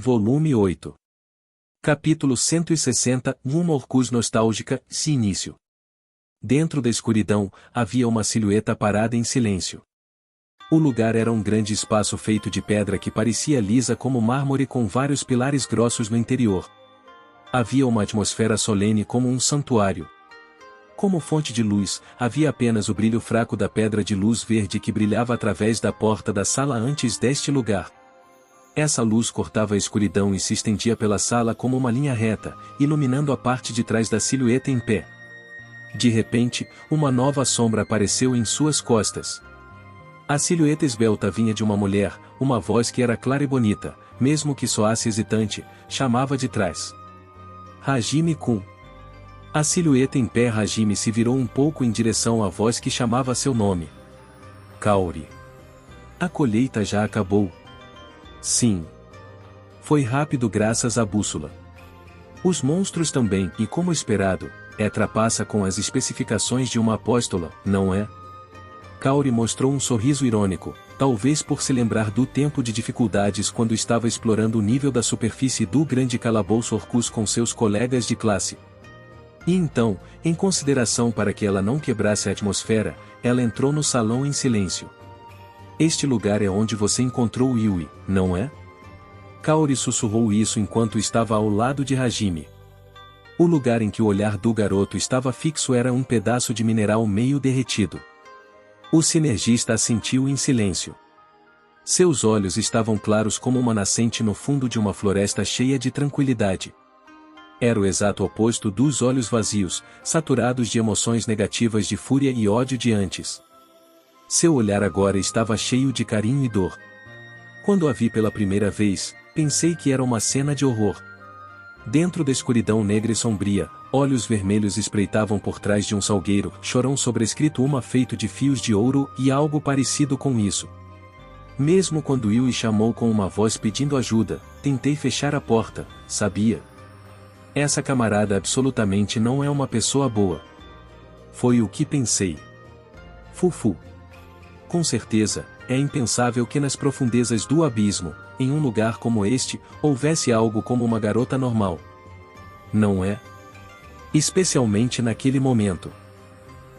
Volume 8. Capítulo 160. Uma Orcus nostálgica, se início. Dentro da escuridão, havia uma silhueta parada em silêncio. O lugar era um grande espaço feito de pedra que parecia lisa como mármore com vários pilares grossos no interior. Havia uma atmosfera solene como um santuário. Como fonte de luz, havia apenas o brilho fraco da pedra de luz verde que brilhava através da porta da sala antes deste lugar. Essa luz cortava a escuridão e se estendia pela sala como uma linha reta, iluminando a parte de trás da silhueta em pé. De repente, uma nova sombra apareceu em suas costas. A silhueta esbelta vinha de uma mulher, uma voz que era clara e bonita, mesmo que soasse hesitante, chamava de trás. Hajime-kun. A silhueta em pé Hajime se virou um pouco em direção à voz que chamava seu nome. Kaori. A colheita já acabou. Sim. Foi rápido graças à bússola. Os monstros também, e como esperado, trapaça com as especificações de uma apóstola, não é? Kaori mostrou um sorriso irônico, talvez por se lembrar do tempo de dificuldades quando estava explorando o nível da superfície do grande calabouço Orcus com seus colegas de classe. E então, em consideração para que ela não quebrasse a atmosfera, ela entrou no salão em silêncio. Este lugar é onde você encontrou Yui, não é? Kaori sussurrou isso enquanto estava ao lado de Hajime. O lugar em que o olhar do garoto estava fixo era um pedaço de mineral meio derretido. O sinergista assentiu em silêncio. Seus olhos estavam claros como uma nascente no fundo de uma floresta cheia de tranquilidade. Era o exato oposto dos olhos vazios, saturados de emoções negativas de fúria e ódio de antes. Seu olhar agora estava cheio de carinho e dor. Quando a vi pela primeira vez, pensei que era uma cena de horror. Dentro da escuridão negra e sombria, olhos vermelhos espreitavam por trás de um salgueiro, chorão sobrescrito uma feito de fios de ouro e algo parecido com isso. Mesmo quando Yui chamou com uma voz pedindo ajuda, tentei fechar a porta, sabia? Essa camarada absolutamente não é uma pessoa boa. Foi o que pensei. Fufu. Com certeza, é impensável que nas profundezas do abismo, em um lugar como este, houvesse algo como uma garota normal. Não é? Especialmente naquele momento.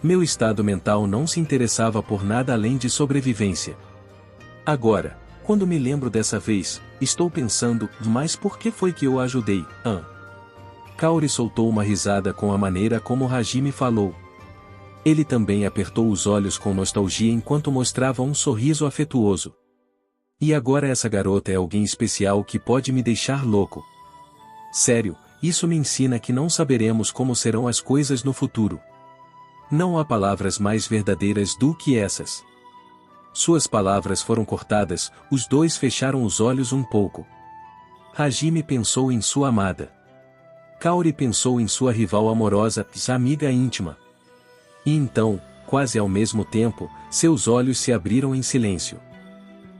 Meu estado mental não se interessava por nada além de sobrevivência. Agora, quando me lembro dessa vez, estou pensando, mas por que foi que eu a ajudei, Kaori soltou uma risada com a maneira como Hajime falou. Ele também apertou os olhos com nostalgia enquanto mostrava um sorriso afetuoso. E agora essa garota é alguém especial que pode me deixar louco. Sério, isso me ensina que não saberemos como serão as coisas no futuro. Não há palavras mais verdadeiras do que essas. Suas palavras foram cortadas, os dois fecharam os olhos um pouco. Hajime pensou em sua amada. Kaori pensou em sua rival amorosa, amiga íntima. E então, quase ao mesmo tempo, seus olhos se abriram em silêncio.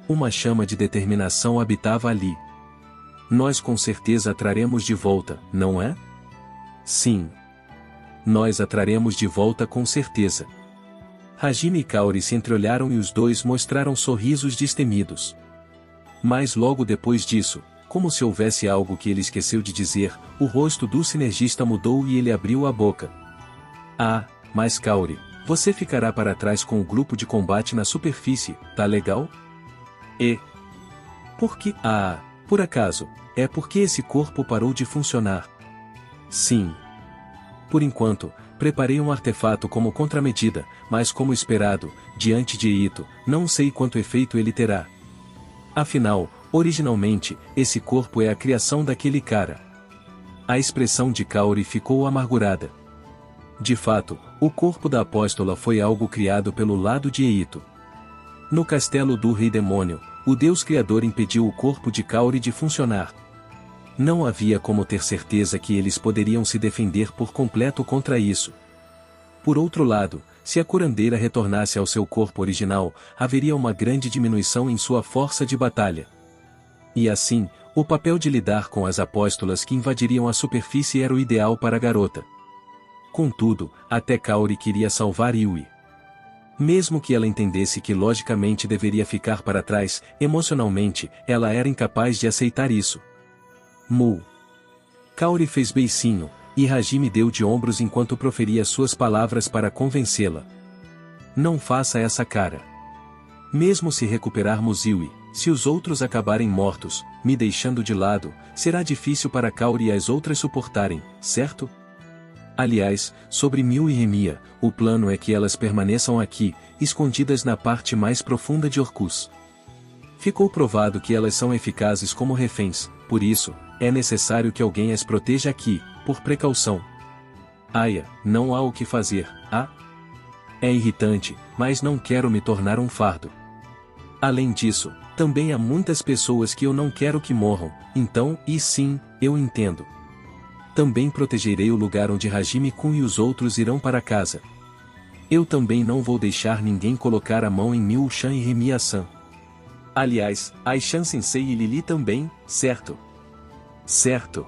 Uma chama de determinação habitava ali. Nós com certeza a traremos de volta, não é? Sim. Nós a traremos de volta com certeza. Hajime e Kaori se entreolharam e os dois mostraram sorrisos destemidos. Mas logo depois disso, como se houvesse algo que ele esqueceu de dizer, o rosto do sinergista mudou e ele abriu a boca. Mas Kaori, você ficará para trás com o grupo de combate na superfície, tá legal? Por que? Por acaso, é porque esse corpo parou de funcionar. Sim. Por enquanto, preparei um artefato como contramedida, mas como esperado, diante de Eito, não sei quanto efeito ele terá. Afinal, originalmente, esse corpo é a criação daquele cara. A expressão de Kaori ficou amargurada. De fato, o corpo da apóstola foi algo criado pelo lado de Eito. No castelo do Rei Demônio, o Deus Criador impediu o corpo de Kaori de funcionar. Não havia como ter certeza que eles poderiam se defender por completo contra isso. Por outro lado, se a curandeira retornasse ao seu corpo original, haveria uma grande diminuição em sua força de batalha. E assim, o papel de lidar com as apóstolas que invadiriam a superfície era o ideal para a garota. Contudo, até Kaori queria salvar Yui. Mesmo que ela entendesse que logicamente deveria ficar para trás, emocionalmente, ela era incapaz de aceitar isso. Mu. Kaori fez beicinho, e Hajime deu de ombros enquanto proferia suas palavras para convencê-la. Não faça essa cara. Mesmo se recuperarmos Yui, se os outros acabarem mortos, me deixando de lado, será difícil para Kaori e as outras suportarem, certo? Aliás, sobre Miu e Remia, o plano é que elas permaneçam aqui, escondidas na parte mais profunda de Orcus. Ficou provado que elas são eficazes como reféns, por isso, é necessário que alguém as proteja aqui, por precaução. Aya, não há o que fazer, ah? É irritante, mas não quero me tornar um fardo. Além disso, também há muitas pessoas que eu não quero que morram, então, e sim, eu entendo. Também protegerei o lugar onde Hajime-kun e os outros irão para casa. Eu também não vou deixar ninguém colocar a mão em Miu-chan e Remiya-san. Aliás, Aishan-sensei e Lili também, certo? Certo.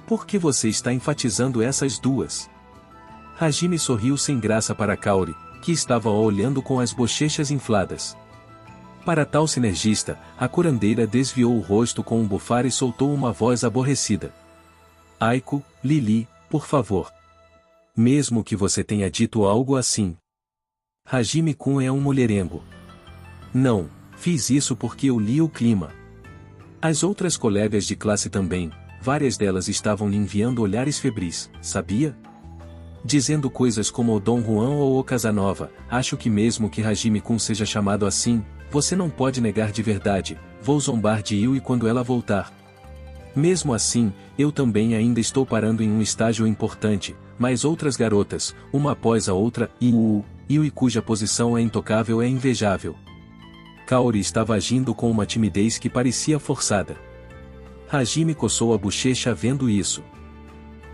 Por que você está enfatizando essas duas? Hajime sorriu sem graça para Kaori, que estava olhando com as bochechas infladas. Para tal sinergista, a curandeira desviou o rosto com um bufar e soltou uma voz aborrecida. Aiko, Lili, por favor. Mesmo que você tenha dito algo assim. Hajime-kun é um mulherengo. Não, fiz isso porque eu li o clima. As outras colegas de classe também, várias delas estavam lhe enviando olhares febris, sabia? Dizendo coisas como o Dom Juan ou o Casanova, acho que mesmo que Hajime-kun seja chamado assim, você não pode negar de verdade, vou zombar de Yui quando ela voltar. Mesmo assim, eu também ainda estou parando em um estágio importante, mas outras garotas, uma após a outra, Yui cuja posição é intocável é invejável. Kaori estava agindo com uma timidez que parecia forçada. Hajime coçou a bochecha vendo isso.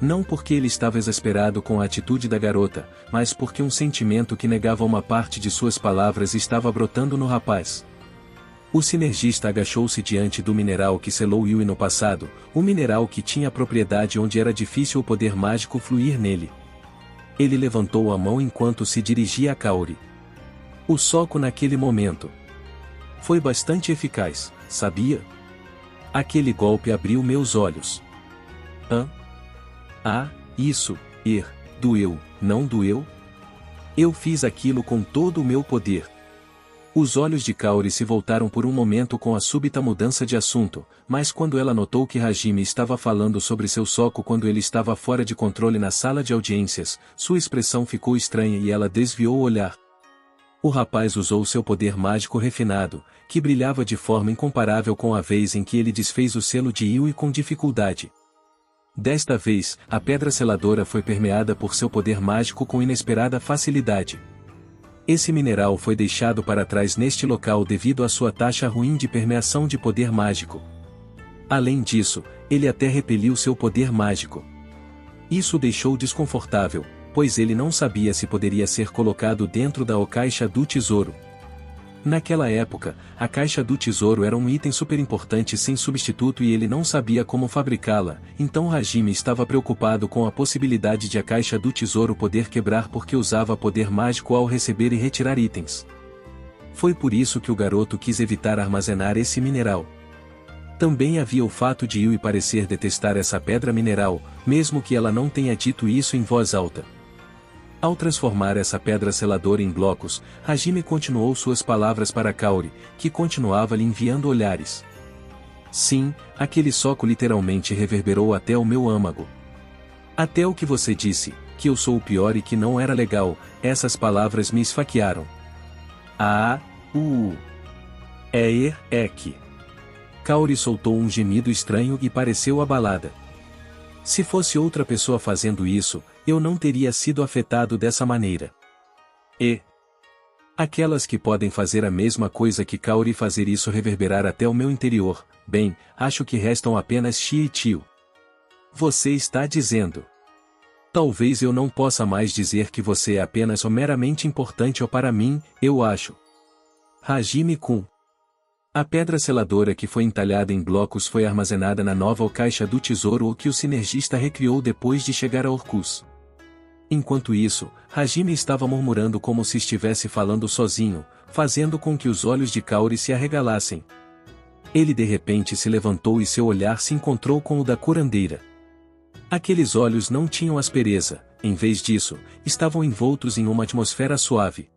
Não porque ele estava exasperado com a atitude da garota, mas porque um sentimento que negava uma parte de suas palavras estava brotando no rapaz. O sinergista agachou-se diante do mineral que selou Yui no passado, um mineral que tinha a propriedade onde era difícil o poder mágico fluir nele. Ele levantou a mão enquanto se dirigia a Kaori. O soco naquele momento foi bastante eficaz, sabia? Aquele golpe abriu meus olhos. Isso, doeu, não doeu? Eu fiz aquilo com todo o meu poder. Os olhos de Kaori se voltaram por um momento com a súbita mudança de assunto, mas quando ela notou que Hajime estava falando sobre seu soco quando ele estava fora de controle na sala de audiências, sua expressão ficou estranha e ela desviou o olhar. O rapaz usou seu poder mágico refinado, que brilhava de forma incomparável com a vez em que ele desfez o selo de Yui com dificuldade. Desta vez, a pedra seladora foi permeada por seu poder mágico com inesperada facilidade. Esse mineral foi deixado para trás neste local devido à sua taxa ruim de permeação de poder mágico. Além disso, ele até repeliu seu poder mágico. Isso o deixou desconfortável, pois ele não sabia se poderia ser colocado dentro da caixa do tesouro. Naquela época, a caixa do tesouro era um item super importante sem substituto e ele não sabia como fabricá-la, então Hajime estava preocupado com a possibilidade de a caixa do tesouro poder quebrar porque usava poder mágico ao receber e retirar itens. Foi por isso que o garoto quis evitar armazenar esse mineral. Também havia o fato de Yui parecer detestar essa pedra mineral, mesmo que ela não tenha dito isso em voz alta. Ao transformar essa pedra seladora em blocos, Hajime continuou suas palavras para Kaori, que continuava lhe enviando olhares. Sim, aquele soco literalmente reverberou até o meu âmago. Até o que você disse, que eu sou o pior e que não era legal, essas palavras me esfaquearam. Que. Kaori soltou um gemido estranho e pareceu abalada. Se fosse outra pessoa fazendo isso, eu não teria sido afetado dessa maneira. Aquelas que podem fazer a mesma coisa que Kaori fazer isso reverberar até o meu interior, bem, acho que restam apenas Shi e Tio. Você está dizendo. Talvez eu não possa mais dizer que você é apenas o meramente importante ou para mim, eu acho. Hajime-kun. A pedra seladora que foi entalhada em blocos foi armazenada na nova caixa do tesouro que o sinergista recriou depois de chegar a Orcus. Enquanto isso, Hajime estava murmurando como se estivesse falando sozinho, fazendo com que os olhos de Kaori se arregalassem. Ele de repente se levantou e seu olhar se encontrou com o da curandeira. Aqueles olhos não tinham aspereza, em vez disso, estavam envoltos em uma atmosfera suave.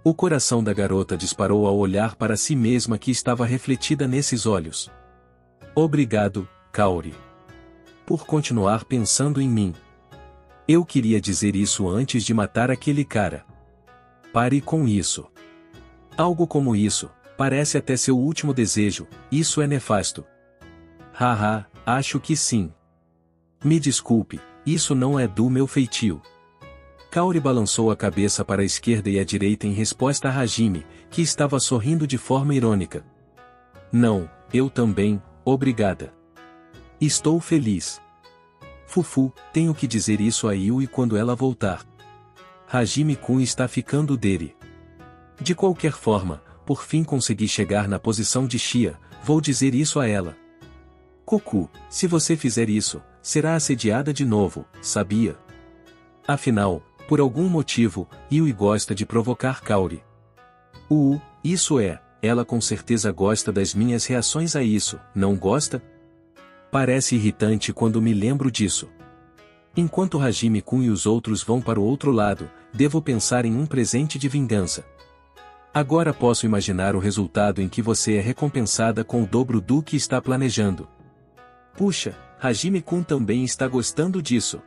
O coração da garota disparou ao olhar para si mesma que estava refletida nesses olhos. Obrigado, Kaori. Por continuar pensando em mim. Eu queria dizer isso antes de matar aquele cara. Pare com isso. Algo como isso, parece até seu último desejo, isso é nefasto. Haha, acho que sim. Me desculpe, isso não é do meu feitio. Kaori balançou a cabeça para a esquerda e à direita em resposta a Hajime, que estava sorrindo de forma irônica. Não, eu também, obrigada. Estou feliz. Fufu, tenho que dizer isso a Yui quando ela voltar. Hajime-kun está ficando dele. De qualquer forma, por fim consegui chegar na posição de Shia, vou dizer isso a ela. Koku, se você fizer isso, será assediada de novo, sabia? Afinal, por algum motivo, Yui gosta de provocar Kaori. Isso é, ela com certeza gosta das minhas reações a isso, não gosta? Parece irritante quando me lembro disso. Enquanto Hajime-kun e os outros vão para o outro lado, devo pensar em um presente de vingança. Agora posso imaginar o resultado em que você é recompensada com o dobro do que está planejando. Puxa, Hajime-kun também está gostando disso.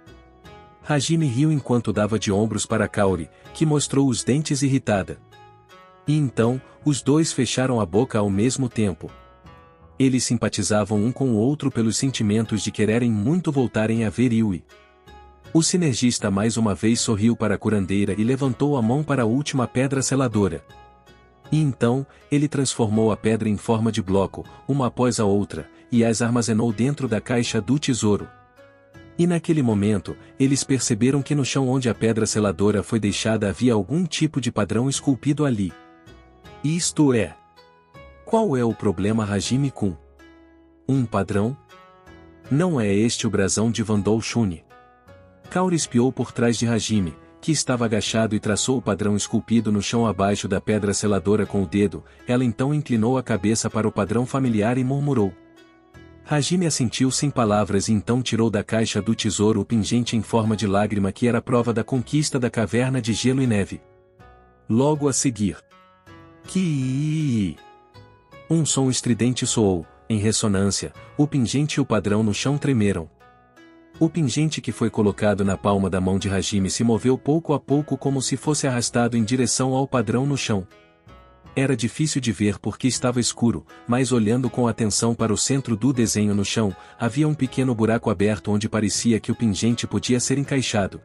Hajime riu enquanto dava de ombros para Kaori, que mostrou os dentes irritada. E então, os dois fecharam a boca ao mesmo tempo. Eles simpatizavam um com o outro pelos sentimentos de quererem muito voltarem a ver Yui. O sinergista mais uma vez sorriu para a curandeira e levantou a mão para a última pedra seladora. E então, ele transformou a pedra em forma de bloco, uma após a outra, e as armazenou dentro da caixa do tesouro. E naquele momento, eles perceberam que no chão onde a pedra seladora foi deixada havia algum tipo de padrão esculpido ali. Isto é... Qual é o problema, Hajime-kun? Um padrão? Não é este o brasão de Vandal Shuni? Kaori espiou por trás de Hajime, que estava agachado e traçou o padrão esculpido no chão abaixo da pedra seladora com o dedo. Ela então inclinou a cabeça para o padrão familiar e murmurou. Hajime assentiu sem palavras e então tirou da caixa do tesouro o pingente em forma de lágrima que era prova da conquista da caverna de gelo e neve. Logo a seguir. Um som estridente soou, em ressonância, o pingente e o padrão no chão tremeram. O pingente que foi colocado na palma da mão de Hajime se moveu pouco a pouco como se fosse arrastado em direção ao padrão no chão. Era difícil de ver porque estava escuro, mas olhando com atenção para o centro do desenho no chão, havia um pequeno buraco aberto onde parecia que o pingente podia ser encaixado.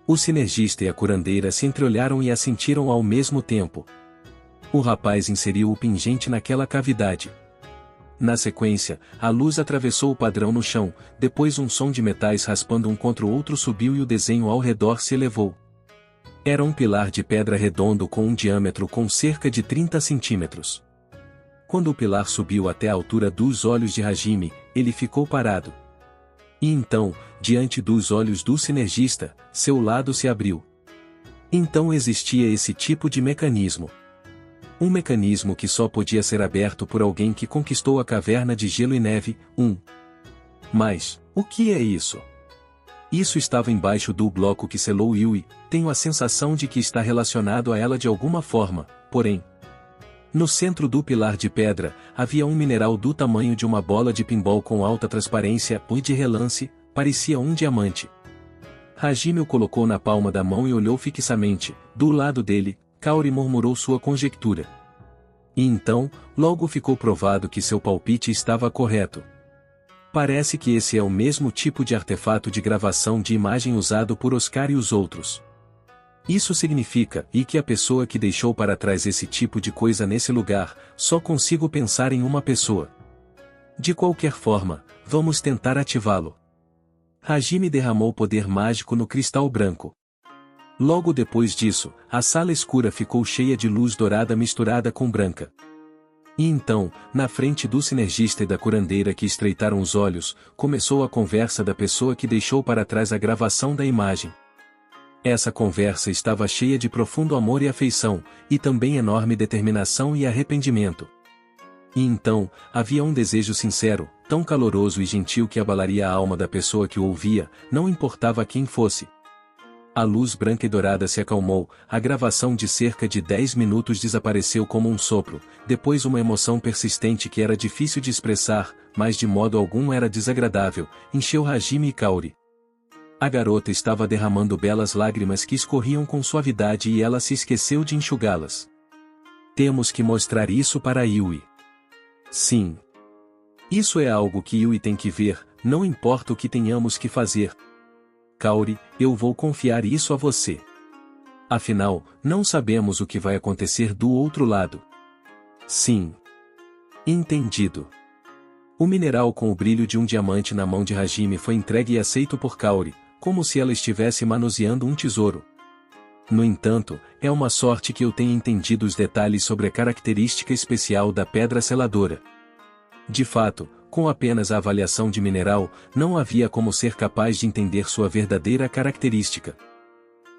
O sinergista e a curandeira se entreolharam e assentiram ao mesmo tempo. O rapaz inseriu o pingente naquela cavidade. Na sequência, a luz atravessou o padrão no chão, depois um som de metais raspando um contra o outro subiu e o desenho ao redor se elevou. Era um pilar de pedra redondo com um diâmetro com cerca de 30 centímetros. Quando o pilar subiu até a altura dos olhos de Hajime, ele ficou parado. E então, diante dos olhos do sinergista, seu lado se abriu. Então existia esse tipo de mecanismo. Um mecanismo que só podia ser aberto por alguém que conquistou a caverna de gelo e neve. Mas, o que é isso? Isso estava embaixo do bloco que selou Yui, tenho a sensação de que está relacionado a ela de alguma forma, porém. No centro do pilar de pedra, havia um mineral do tamanho de uma bola de pinball com alta transparência e de relance, parecia um diamante. Hajime o colocou na palma da mão e olhou fixamente, do lado dele, Kaori murmurou sua conjectura. E então, logo ficou provado que seu palpite estava correto. Parece que esse é o mesmo tipo de artefato de gravação de imagem usado por Oscar e os outros. Isso significa que a pessoa que deixou para trás esse tipo de coisa nesse lugar, só consigo pensar em uma pessoa. De qualquer forma, vamos tentar ativá-lo. Hajime derramou poder mágico no cristal branco. Logo depois disso, a sala escura ficou cheia de luz dourada misturada com branca. E então, na frente do sinergista e da curandeira que estreitaram os olhos, começou a conversa da pessoa que deixou para trás a gravação da imagem. Essa conversa estava cheia de profundo amor e afeição, e também enorme determinação e arrependimento. E então, havia um desejo sincero, tão caloroso e gentil que abalaria a alma da pessoa que o ouvia, não importava quem fosse. A luz branca e dourada se acalmou, a gravação de cerca de 10 minutos desapareceu como um sopro, depois uma emoção persistente que era difícil de expressar, mas de modo algum era desagradável, encheu Hajime e Kaori. A garota estava derramando belas lágrimas que escorriam com suavidade e ela se esqueceu de enxugá-las. Temos que mostrar isso para Yui. Sim. Isso é algo que Yui tem que ver, não importa o que tenhamos que fazer. Kaori, eu vou confiar isso a você. Afinal, não sabemos o que vai acontecer do outro lado. Sim. Entendido. O mineral com o brilho de um diamante na mão de Hajime foi entregue e aceito por Kaori, como se ela estivesse manuseando um tesouro. No entanto, é uma sorte que eu tenha entendido os detalhes sobre a característica especial da pedra seladora. De fato, com apenas a avaliação de mineral, não havia como ser capaz de entender sua verdadeira característica.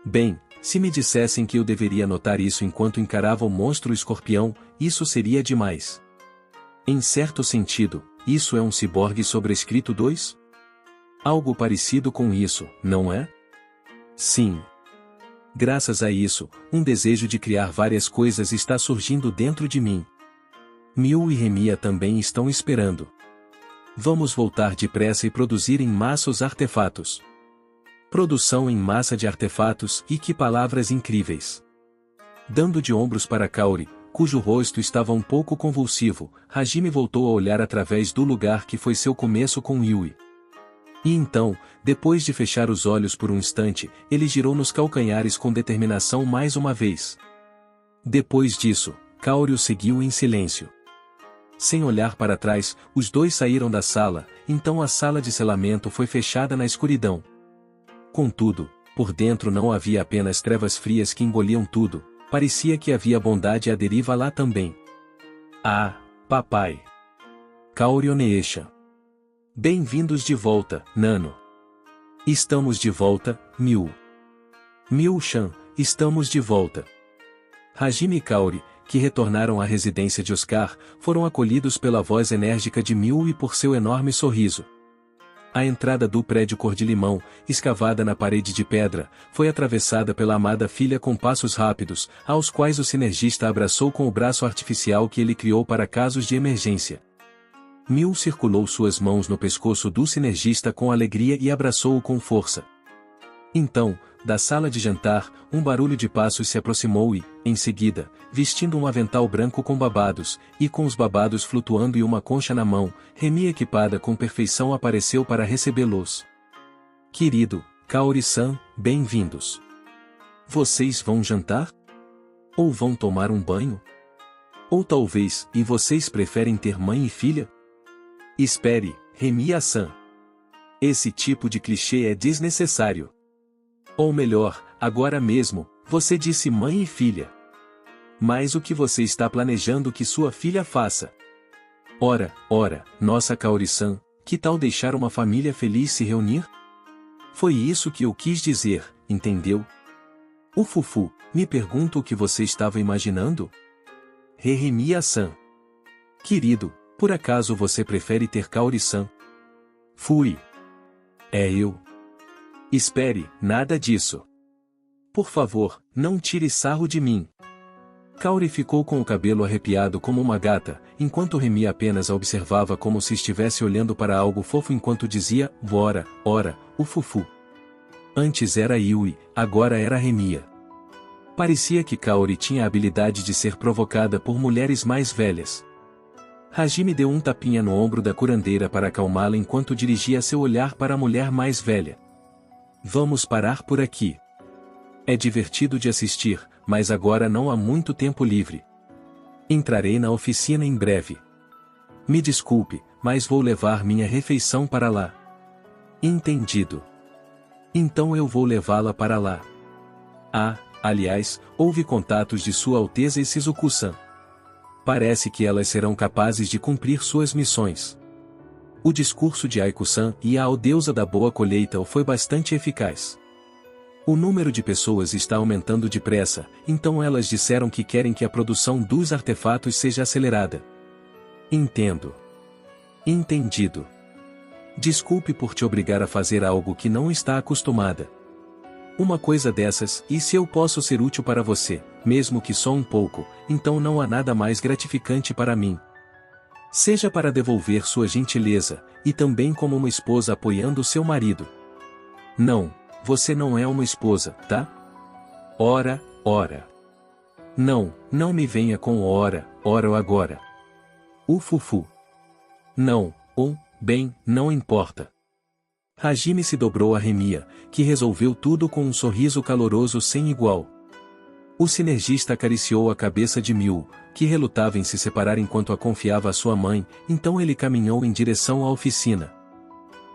Bem, se me dissessem que eu deveria notar isso enquanto encarava o monstro escorpião, isso seria demais. Em certo sentido, isso é um ciborgue sobrescrito 2? Algo parecido com isso, não é? Sim. Graças a isso, um desejo de criar várias coisas está surgindo dentro de mim. Miu e Remia também estão esperando. Vamos voltar depressa e produzir em massa os artefatos. Produção em massa de artefatos, e que palavras incríveis! Dando de ombros para Kaori, cujo rosto estava um pouco convulsivo, Hajime voltou a olhar através do lugar que foi seu começo com Yui. E então, depois de fechar os olhos por um instante, ele girou nos calcanhares com determinação mais uma vez. Depois disso, Kaori o seguiu em silêncio. Sem olhar para trás, os dois saíram da sala, então a sala de selamento foi fechada na escuridão. Contudo, por dentro não havia apenas trevas frias que engoliam tudo, parecia que havia bondade à deriva lá também. Ah, papai! Kaori Oneesha. Bem-vindos de volta, Nano. Estamos de volta, Miu. Miu-chan, estamos de volta. Hajime e Kaori, que retornaram à residência de Oscar, foram acolhidos pela voz enérgica de Miu e por seu enorme sorriso. A entrada do prédio cor-de-limão, escavada na parede de pedra, foi atravessada pela amada filha com passos rápidos, aos quais o sinergista abraçou com o braço artificial que ele criou para casos de emergência. Miu circulou suas mãos no pescoço do sinergista com alegria e abraçou-o com força. Então, da sala de jantar, um barulho de passos se aproximou e, em seguida, vestindo um avental branco com babados, e com os babados flutuando e uma concha na mão, Remi equipada com perfeição apareceu para recebê-los. Querido, Kaori-san, bem-vindos. Vocês vão jantar? Ou vão tomar um banho? Ou talvez, e vocês preferem ter mãe e filha? Espere, Remi-san. Esse tipo de clichê é desnecessário. Ou melhor, agora mesmo, você disse mãe e filha. Mas o que você está planejando que sua filha faça? Ora, nossa Kaori-san, que tal deixar uma família feliz se reunir? Foi isso que eu quis dizer, entendeu? O Fufu, me pergunto o que você estava imaginando? Remi-san. Querido, por acaso você prefere ter Kaori-san? Fui. É eu. Espere, nada disso. Por favor, não tire sarro de mim. Kaori ficou com o cabelo arrepiado como uma gata, enquanto Remi apenas a observava como se estivesse olhando para algo fofo enquanto dizia, ora, o Fufu. Antes era Yui, agora era Remia. Parecia que Kaori tinha a habilidade de ser provocada por mulheres mais velhas. Hajime deu um tapinha no ombro da curandeira para acalmá-la enquanto dirigia seu olhar para a mulher mais velha. Vamos parar por aqui. É divertido de assistir, mas agora não há muito tempo livre. Entrarei na oficina em breve. Me desculpe, mas vou levar minha refeição para lá. Entendido. Então eu vou levá-la para lá. Ah, aliás, houve contatos de Sua Alteza e Shizuku-san. Parece que elas serão capazes de cumprir suas missões. O discurso de Aiko-san e a deusa da boa colheita foi bastante eficaz. O número de pessoas está aumentando depressa, então elas disseram que querem que a produção dos artefatos seja acelerada. Entendo. Entendido. Desculpe por te obrigar a fazer algo que não está acostumada. Uma coisa dessas, e se eu posso ser útil para você, mesmo que só um pouco, então não há nada mais gratificante para mim. Seja para devolver sua gentileza, e também como uma esposa apoiando seu marido. Não, você não é uma esposa, tá? Ora, ora. Não, não me venha com ora, ora ou agora. Fufu. Não, bem, não importa. Hajime se dobrou a Remia, que resolveu tudo com um sorriso caloroso sem igual. O sinergista acariciou a cabeça de Miu, que relutava em se separar enquanto a confiava à sua mãe, então ele caminhou em direção à oficina.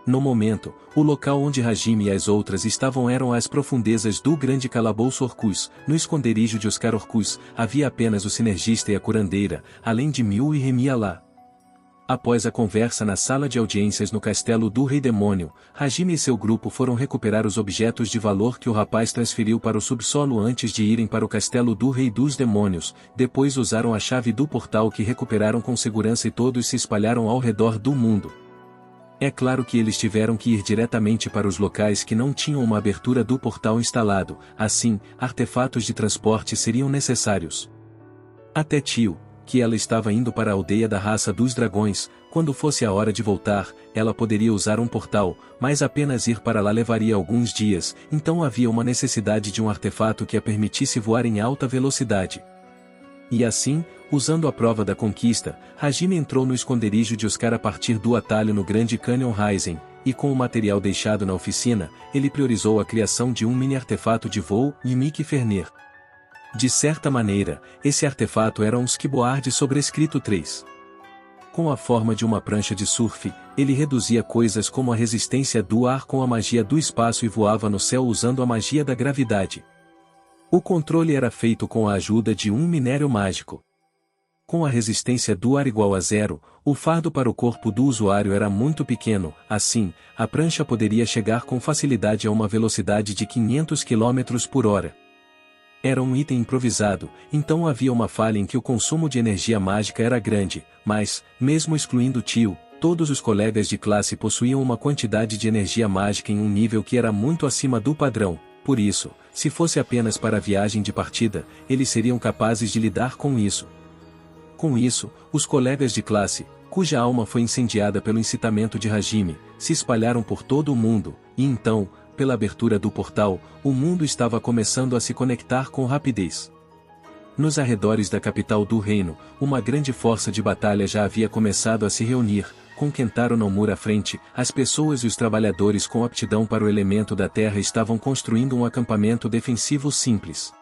No momento, o local onde Hajime e as outras estavam eram as profundezas do grande calabouço Orcus. No esconderijo de Oscar Orcus, havia apenas o sinergista e a curandeira, além de Miu e Remia lá. Após a conversa na sala de audiências no castelo do Rei Demônio, Hajime e seu grupo foram recuperar os objetos de valor que o rapaz transferiu para o subsolo antes de irem para o castelo do Rei dos Demônios. Depois usaram a chave do portal que recuperaram com segurança e todos se espalharam ao redor do mundo. É claro que eles tiveram que ir diretamente para os locais que não tinham uma abertura do portal instalado, assim, artefatos de transporte seriam necessários. Até Tio, que ela estava indo para a aldeia da raça dos dragões, quando fosse a hora de voltar, ela poderia usar um portal, mas apenas ir para lá levaria alguns dias, então havia uma necessidade de um artefato que a permitisse voar em alta velocidade. E assim, usando a prova da conquista, Hajime entrou no esconderijo de Oscar a partir do atalho no Grande Canyon Rising, e com o material deixado na oficina, ele priorizou a criação de um mini artefato de voo, Limik Ferner. De certa maneira, esse artefato era um skimboard sobrescrito 3. Com a forma de uma prancha de surf, ele reduzia coisas como a resistência do ar com a magia do espaço e voava no céu usando a magia da gravidade. O controle era feito com a ajuda de um minério mágico. Com a resistência do ar igual a 0, o fardo para o corpo do usuário era muito pequeno, assim, a prancha poderia chegar com facilidade a uma velocidade de 500 km por hora. Era um item improvisado, então havia uma falha em que o consumo de energia mágica era grande, mas, mesmo excluindo Tio, todos os colegas de classe possuíam uma quantidade de energia mágica em um nível que era muito acima do padrão, por isso, se fosse apenas para a viagem de partida, eles seriam capazes de lidar com isso. Com isso, os colegas de classe, cuja alma foi incendiada pelo incitamento de Hajime, se espalharam por todo o mundo, e então, pela abertura do portal, o mundo estava começando a se conectar com rapidez. Nos arredores da capital do reino, uma grande força de batalha já havia começado a se reunir, com Kentaro Nomura à frente, as pessoas e os trabalhadores com aptidão para o elemento da terra estavam construindo um acampamento defensivo simples.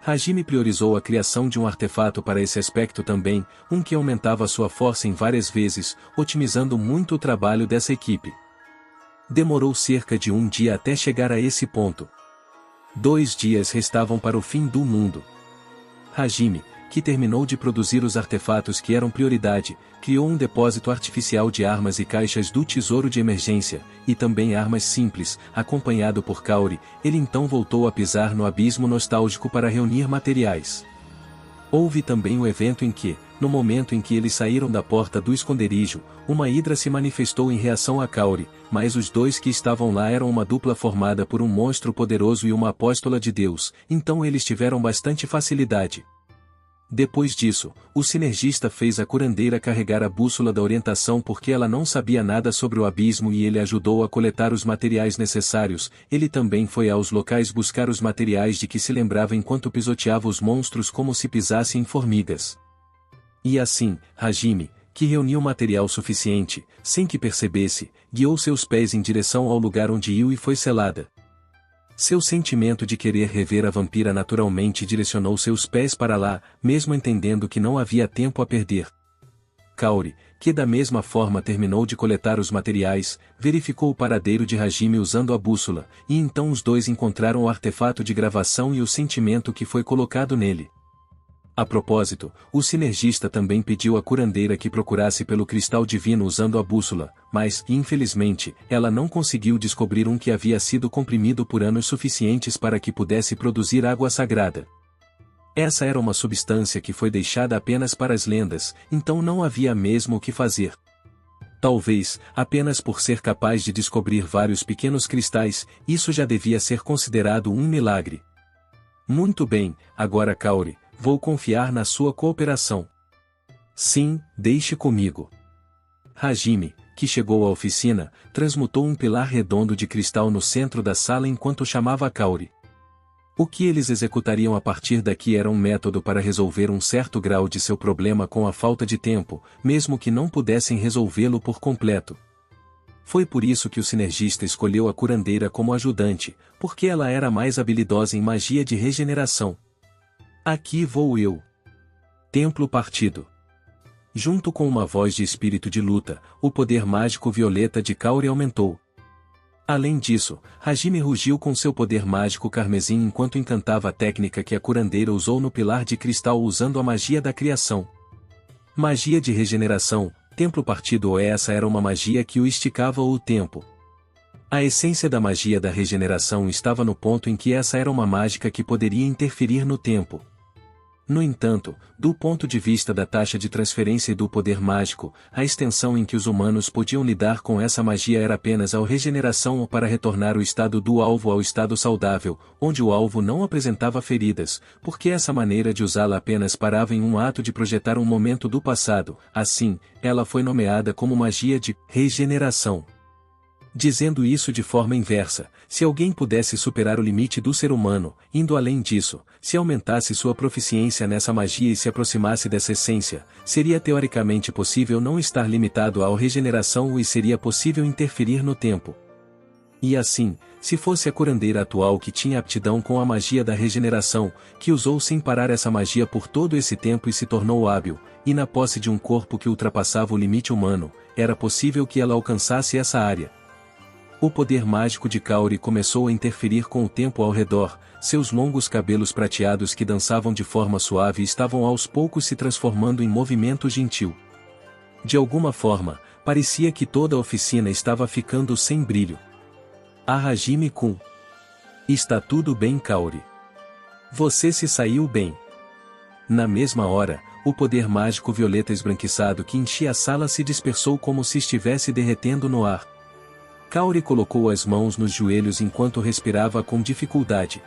Hajime priorizou a criação de um artefato para esse aspecto também, um que aumentava sua força em várias vezes, otimizando muito o trabalho dessa equipe. Demorou cerca de um dia até chegar a esse ponto. 2 dias restavam para o fim do mundo. Hajime, que terminou de produzir os artefatos que eram prioridade, criou um depósito artificial de armas e caixas do tesouro de emergência, e também armas simples, acompanhado por Kaori. Ele então voltou a pisar no abismo nostálgico para reunir materiais. Houve também o evento em que, no momento em que eles saíram da porta do esconderijo, uma hidra se manifestou em reação a Kaori, mas os dois que estavam lá eram uma dupla formada por um monstro poderoso e uma apóstola de Deus, então eles tiveram bastante facilidade. Depois disso, o sinergista fez a curandeira carregar a bússola da orientação porque ela não sabia nada sobre o abismo e ele ajudou a coletar os materiais necessários. Ele também foi aos locais buscar os materiais de que se lembrava enquanto pisoteava os monstros como se pisasse em formigas. E assim, Hajime, que reuniu material suficiente, sem que percebesse, guiou seus pés em direção ao lugar onde Yui foi selada. Seu sentimento de querer rever a vampira naturalmente direcionou seus pés para lá, mesmo entendendo que não havia tempo a perder. Kaori, que da mesma forma terminou de coletar os materiais, verificou o paradeiro de Hajime usando a bússola, e então os dois encontraram o artefato de gravação e o sentimento que foi colocado nele. A propósito, o sinergista também pediu à curandeira que procurasse pelo cristal divino usando a bússola, mas, infelizmente, ela não conseguiu descobrir um que havia sido comprimido por anos suficientes para que pudesse produzir água sagrada. Essa era uma substância que foi deixada apenas para as lendas, então não havia mesmo o que fazer. Talvez, apenas por ser capaz de descobrir vários pequenos cristais, isso já devia ser considerado um milagre. Muito bem, agora Kaori, vou confiar na sua cooperação. Sim, deixe comigo. Hajime, que chegou à oficina, transmutou um pilar redondo de cristal no centro da sala enquanto chamava Kaori. O que eles executariam a partir daqui era um método para resolver um certo grau de seu problema com a falta de tempo, mesmo que não pudessem resolvê-lo por completo. Foi por isso que o sinergista escolheu a curandeira como ajudante, porque ela era mais habilidosa em magia de regeneração. Aqui vou eu. Templo partido. Junto com uma voz de espírito de luta, o poder mágico violeta de Kaori aumentou. Além disso, Hajime rugiu com seu poder mágico carmesim enquanto encantava a técnica que a curandeira usou no pilar de cristal usando a magia da criação. Magia de regeneração, templo partido ou essa era uma magia que o esticava o tempo. A essência da magia da regeneração estava no ponto em que essa era uma mágica que poderia interferir no tempo. No entanto, do ponto de vista da taxa de transferência e do poder mágico, a extensão em que os humanos podiam lidar com essa magia era apenas a regeneração ou para retornar o estado do alvo ao estado saudável, onde o alvo não apresentava feridas, porque essa maneira de usá-la apenas parava em um ato de projetar um momento do passado, assim, ela foi nomeada como magia de regeneração. Dizendo isso de forma inversa, se alguém pudesse superar o limite do ser humano, indo além disso, se aumentasse sua proficiência nessa magia e se aproximasse dessa essência, seria teoricamente possível não estar limitado à regeneração e seria possível interferir no tempo. E assim, se fosse a curandeira atual que tinha aptidão com a magia da regeneração, que usou sem parar essa magia por todo esse tempo e se tornou hábil, e na posse de um corpo que ultrapassava o limite humano, era possível que ela alcançasse essa área. O poder mágico de Kaori começou a interferir com o tempo ao redor, seus longos cabelos prateados que dançavam de forma suave estavam aos poucos se transformando em movimento gentil. De alguma forma, parecia que toda a oficina estava ficando sem brilho. Hajime-kun. Está tudo bem, Kaori. Você se saiu bem. Na mesma hora, o poder mágico violeta esbranquiçado que enchia a sala se dispersou como se estivesse derretendo no ar. Kaori colocou as mãos nos joelhos enquanto respirava com dificuldade.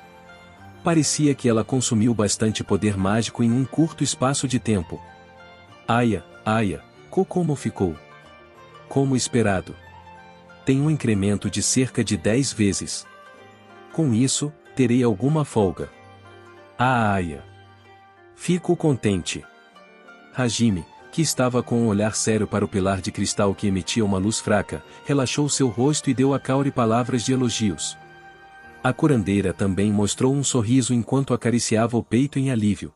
Parecia que ela consumiu bastante poder mágico em um curto espaço de tempo. Aia, como ficou? Como esperado. Tem um incremento de cerca de 10 vezes. Com isso, terei alguma folga. Aia. Fico contente. Hajime, que estava com um olhar sério para o pilar de cristal que emitia uma luz fraca, relaxou seu rosto e deu a Kaori palavras de elogios. A curandeira também mostrou um sorriso enquanto acariciava o peito em alívio.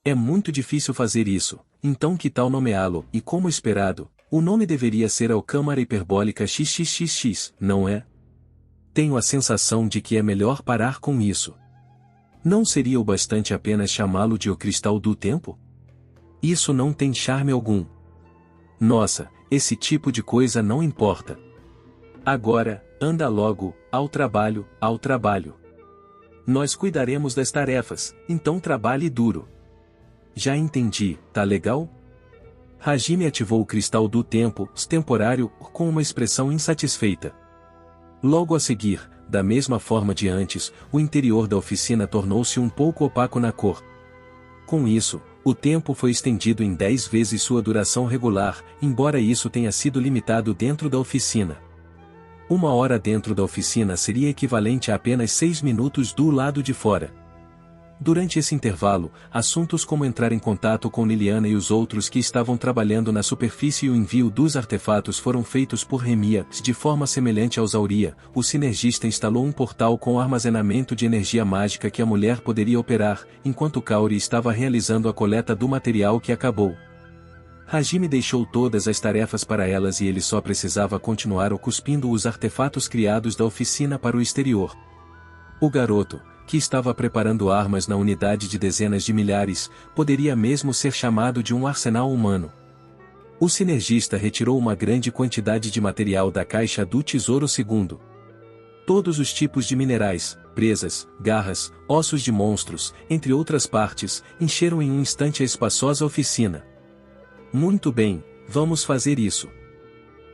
É muito difícil fazer isso, então que tal nomeá-lo, e como esperado, o nome deveria ser Alcâmara Hiperbólica XXXX, não é? Tenho a sensação de que é melhor parar com isso. Não seria o bastante apenas chamá-lo de o Cristal do Tempo? Isso não tem charme algum. Nossa, esse tipo de coisa não importa. Agora, anda logo, ao trabalho, ao trabalho. Nós cuidaremos das tarefas, então trabalhe duro. Já entendi, tá legal? Hajime ativou o Cristal do Tempo, temporário, com uma expressão insatisfeita. Logo a seguir, da mesma forma de antes, o interior da oficina tornou-se um pouco opaco na cor. Com isso, o tempo foi estendido em 10 vezes sua duração regular, embora isso tenha sido limitado dentro da oficina. 1 hora dentro da oficina seria equivalente a apenas 6 minutos do lado de fora. Durante esse intervalo, assuntos como entrar em contato com Liliana e os outros que estavam trabalhando na superfície e o envio dos artefatos foram feitos por Remia. De forma semelhante aos Auria, o sinergista instalou um portal com armazenamento de energia mágica que a mulher poderia operar, enquanto Kaori estava realizando a coleta do material que acabou. Hajime deixou todas as tarefas para elas e ele só precisava continuar cuspindo os artefatos criados da oficina para o exterior. O garoto, que estava preparando armas na unidade de dezenas de milhares, poderia mesmo ser chamado de um arsenal humano. O sinergista retirou uma grande quantidade de material da caixa do Tesouro Segundo. Todos os tipos de minerais, presas, garras, ossos de monstros, entre outras partes, encheram em um instante a espaçosa oficina. Muito bem, vamos fazer isso.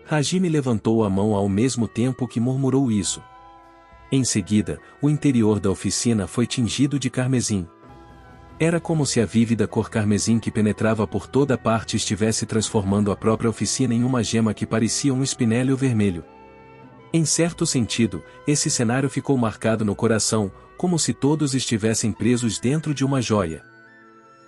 Hajime levantou a mão ao mesmo tempo que murmurou isso. Em seguida, o interior da oficina foi tingido de carmesim. Era como se a vívida cor carmesim que penetrava por toda parte estivesse transformando a própria oficina em uma gema que parecia um espinélio vermelho. Em certo sentido, esse cenário ficou marcado no coração, como se todos estivessem presos dentro de uma joia.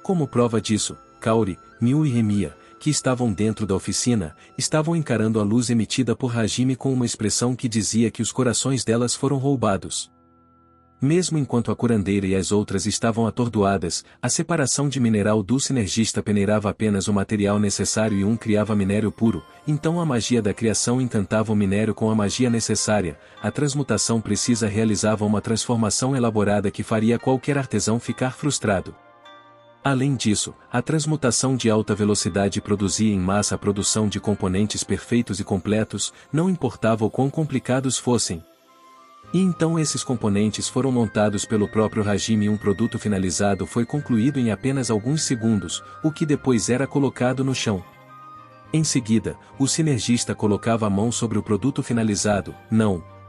Como prova disso, Kaori, Miu e Remiya, que estavam dentro da oficina, estavam encarando a luz emitida por Hajime com uma expressão que dizia que os corações delas foram roubados. Mesmo enquanto a curandeira e as outras estavam atordoadas, a separação de mineral do sinergista peneirava apenas o material necessário e um criava minério puro, então a magia da criação encantava o minério com a magia necessária, a transmutação precisa realizava uma transformação elaborada que faria qualquer artesão ficar frustrado. Além disso, a transmutação de alta velocidade produzia em massa a produção de componentes perfeitos e completos, não importava o quão complicados fossem. E então esses componentes foram montados pelo próprio Hajime e um produto finalizado foi concluído em apenas alguns segundos, o que depois era colocado no chão. Em seguida, o sinergista colocava a mão sobre o produto finalizado,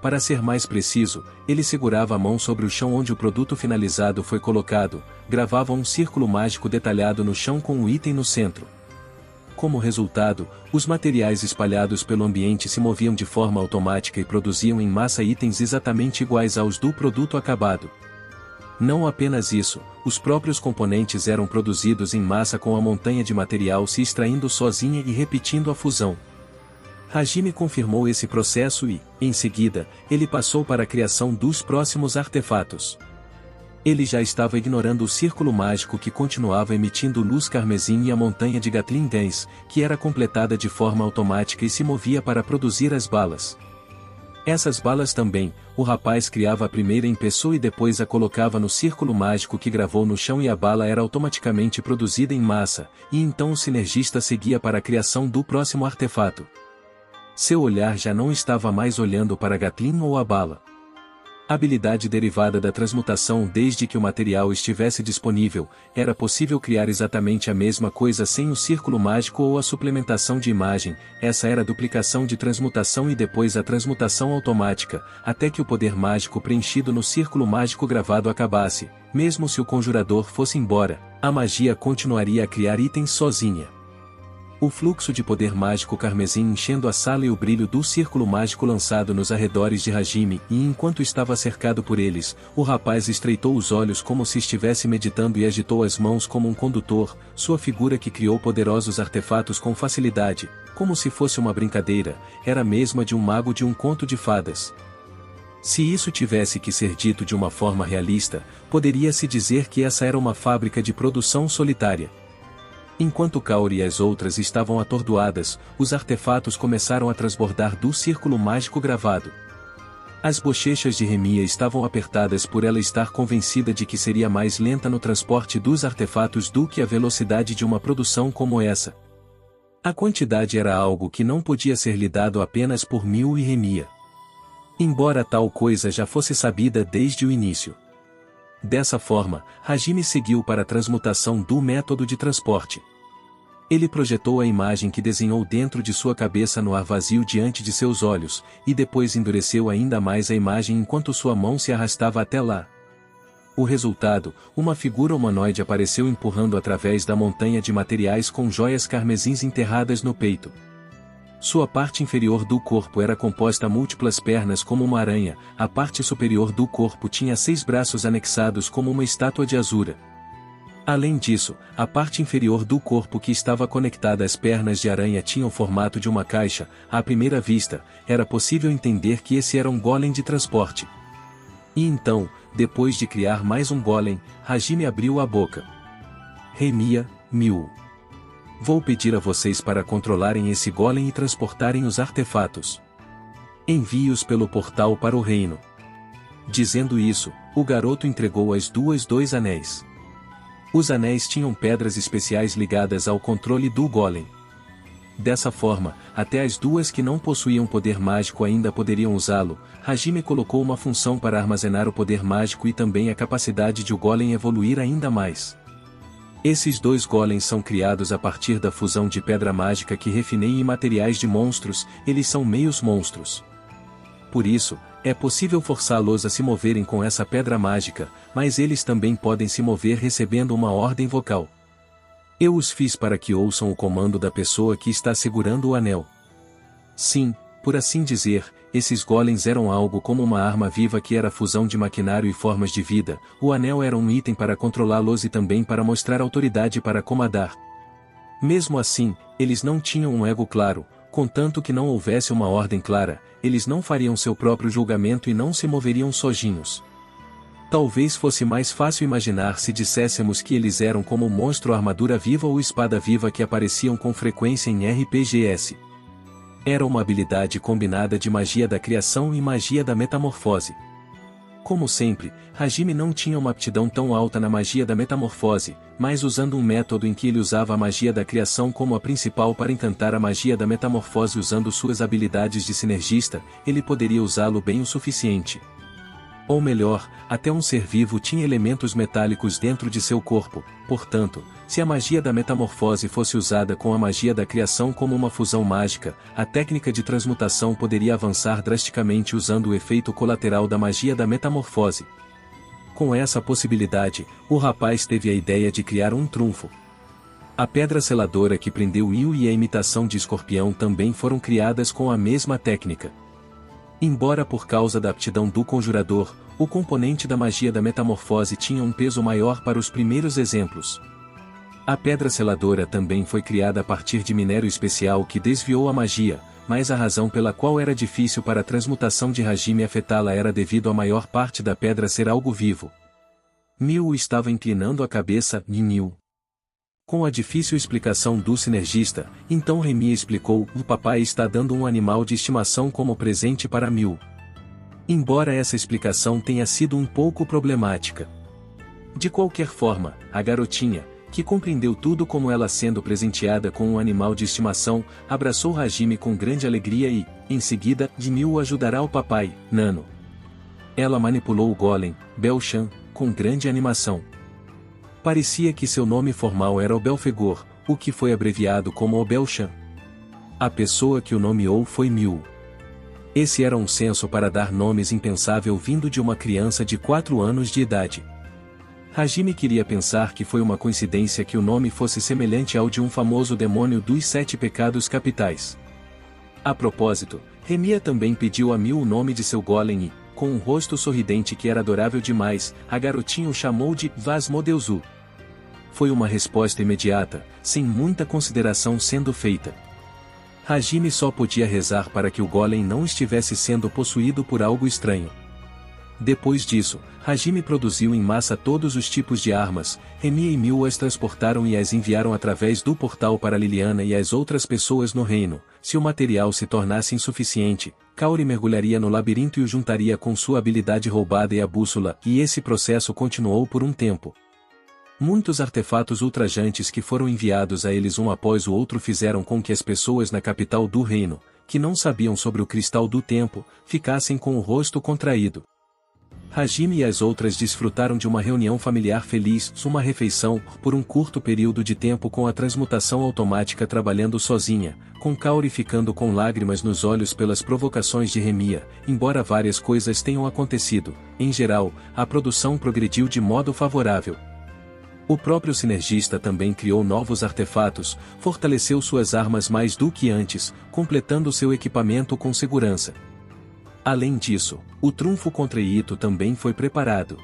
para ser mais preciso, ele segurava a mão sobre o chão onde o produto finalizado foi colocado, gravava um círculo mágico detalhado no chão com o item no centro. Como resultado, os materiais espalhados pelo ambiente se moviam de forma automática e produziam em massa itens exatamente iguais aos do produto acabado. Não apenas isso, os próprios componentes eram produzidos em massa com a montanha de material se extraindo sozinha e repetindo a fusão. Hajime confirmou esse processo e, em seguida, ele passou para a criação dos próximos artefatos. Ele já estava ignorando o círculo mágico que continuava emitindo luz carmesim e a montanha de Gatling Guns, que era completada de forma automática e se movia para produzir as balas. Essas balas também, o rapaz criava a primeira em pessoa e depois a colocava no círculo mágico que gravou no chão e a bala era automaticamente produzida em massa, e então o sinergista seguia para a criação do próximo artefato. Seu olhar já não estava mais olhando para Gatling ou a bala. Habilidade derivada da transmutação. Desde que o material estivesse disponível, era possível criar exatamente a mesma coisa sem o círculo mágico ou a suplementação de imagem, essa era a duplicação de transmutação e depois a transmutação automática, até que o poder mágico preenchido no círculo mágico gravado acabasse. Mesmo se o conjurador fosse embora, a magia continuaria a criar itens sozinha. O fluxo de poder mágico carmesim enchendo a sala e o brilho do círculo mágico lançado nos arredores de Hajime, e enquanto estava cercado por eles, o rapaz estreitou os olhos como se estivesse meditando e agitou as mãos como um condutor, sua figura que criou poderosos artefatos com facilidade, como se fosse uma brincadeira, era a mesma de um mago de um conto de fadas. Se isso tivesse que ser dito de uma forma realista, poderia-se dizer que essa era uma fábrica de produção solitária. Enquanto Kaori e as outras estavam atordoadas, os artefatos começaram a transbordar do círculo mágico gravado. As bochechas de Remiya estavam apertadas por ela estar convencida de que seria mais lenta no transporte dos artefatos do que a velocidade de uma produção como essa. A quantidade era algo que não podia ser lidado apenas por Miu e Remiya. Embora tal coisa já fosse sabida desde o início. Dessa forma, Hajime seguiu para a transmutação do método de transporte. Ele projetou a imagem que desenhou dentro de sua cabeça no ar vazio diante de seus olhos, e depois endureceu ainda mais a imagem enquanto sua mão se arrastava até lá. O resultado, uma figura humanoide apareceu empurrando através da montanha de materiais com joias carmesins enterradas no peito. Sua parte inferior do corpo era composta a múltiplas pernas como uma aranha, a parte superior do corpo tinha 6 braços anexados como uma estátua de azura. Além disso, a parte inferior do corpo que estava conectada às pernas de aranha tinha o formato de uma caixa. À primeira vista, era possível entender que esse era um golem de transporte. E então, depois de criar mais um golem, Hajime abriu a boca. Remiya, Miu. Vou pedir a vocês para controlarem esse golem e transportarem os artefatos. Envie-os pelo portal para o reino. Dizendo isso, o garoto entregou as dois anéis. Os anéis tinham pedras especiais ligadas ao controle do golem. Dessa forma, até as duas que não possuíam poder mágico ainda poderiam usá-lo. Hajime colocou uma função para armazenar o poder mágico e também a capacidade de o golem evoluir ainda mais. Esses dois golems são criados a partir da fusão de pedra mágica que refinei em materiais de monstros, eles são meios monstros. Por isso, é possível forçá-los a se moverem com essa pedra mágica, mas eles também podem se mover recebendo uma ordem vocal. Eu os fiz para que ouçam o comando da pessoa que está segurando o anel. Sim, por assim dizer, esses golems eram algo como uma arma viva que era a fusão de maquinário e formas de vida. O anel era um item para controlá-los e também para mostrar autoridade para comandar. Mesmo assim, eles não tinham um ego claro, contanto que não houvesse uma ordem clara, eles não fariam seu próprio julgamento e não se moveriam sozinhos. Talvez fosse mais fácil imaginar se disséssemos que eles eram como o monstro armadura viva ou espada viva que apareciam com frequência em RPGs. Era uma habilidade combinada de magia da criação e magia da metamorfose. Como sempre, Hajime não tinha uma aptidão tão alta na magia da metamorfose, mas usando um método em que ele usava a magia da criação como a principal para encantar a magia da metamorfose usando suas habilidades de sinergista, ele poderia usá-lo bem o suficiente. Ou melhor, até um ser vivo tinha elementos metálicos dentro de seu corpo, portanto, se a magia da metamorfose fosse usada com a magia da criação como uma fusão mágica, a técnica de transmutação poderia avançar drasticamente usando o efeito colateral da magia da metamorfose. Com essa possibilidade, o rapaz teve a ideia de criar um trunfo. A pedra seladora que prendeu Yu e a imitação de escorpião também foram criadas com a mesma técnica. Embora por causa da aptidão do conjurador, o componente da magia da metamorfose tinha um peso maior para os primeiros exemplos. A pedra seladora também foi criada a partir de minério especial que desviou a magia, mas a razão pela qual era difícil para a transmutação de Hajime afetá-la era devido à maior parte da pedra ser algo vivo. Miu estava inclinando a cabeça de Miu. Com a difícil explicação do sinergista, então Remi explicou: o papai está dando um animal de estimação como presente para Miu. Embora essa explicação tenha sido um pouco problemática. De qualquer forma, a garotinha, que compreendeu tudo como ela sendo presenteada com um animal de estimação, abraçou Hajime com grande alegria e, em seguida, Miu ajudará o papai, Nano. Ela manipulou o golem, Belshan, com grande animação. Parecia que seu nome formal era Obelfegor, o que foi abreviado como Obelshan. A pessoa que o nomeou foi Miu. Esse era um senso para dar nomes impensável vindo de uma criança de 4 anos de idade. Hajime queria pensar que foi uma coincidência que o nome fosse semelhante ao de um famoso demônio dos 7 pecados capitais. A propósito, Remia também pediu a Miu o nome de seu golem e, com um rosto sorridente que era adorável demais, a garotinha o chamou de Vasmodeusu. Foi uma resposta imediata, sem muita consideração sendo feita. Hajime só podia rezar para que o golem não estivesse sendo possuído por algo estranho. Depois disso, Hajime produziu em massa todos os tipos de armas, Remi e Miu as transportaram e as enviaram através do portal para Liliana e as outras pessoas no reino. Se o material se tornasse insuficiente, Kaori mergulharia no labirinto e o juntaria com sua habilidade roubada e a bússola, e esse processo continuou por um tempo. Muitos artefatos ultrajantes que foram enviados a eles um após o outro fizeram com que as pessoas na capital do reino, que não sabiam sobre o cristal do tempo, ficassem com o rosto contraído. Hajime e as outras desfrutaram de uma reunião familiar feliz, uma refeição, por um curto período de tempo com a transmutação automática trabalhando sozinha, com Kaori ficando com lágrimas nos olhos pelas provocações de Remia. Embora várias coisas tenham acontecido, em geral, a produção progrediu de modo favorável. O próprio sinergista também criou novos artefatos, fortaleceu suas armas mais do que antes, completando seu equipamento com segurança. Além disso, o trunfo contra Ito também foi preparado.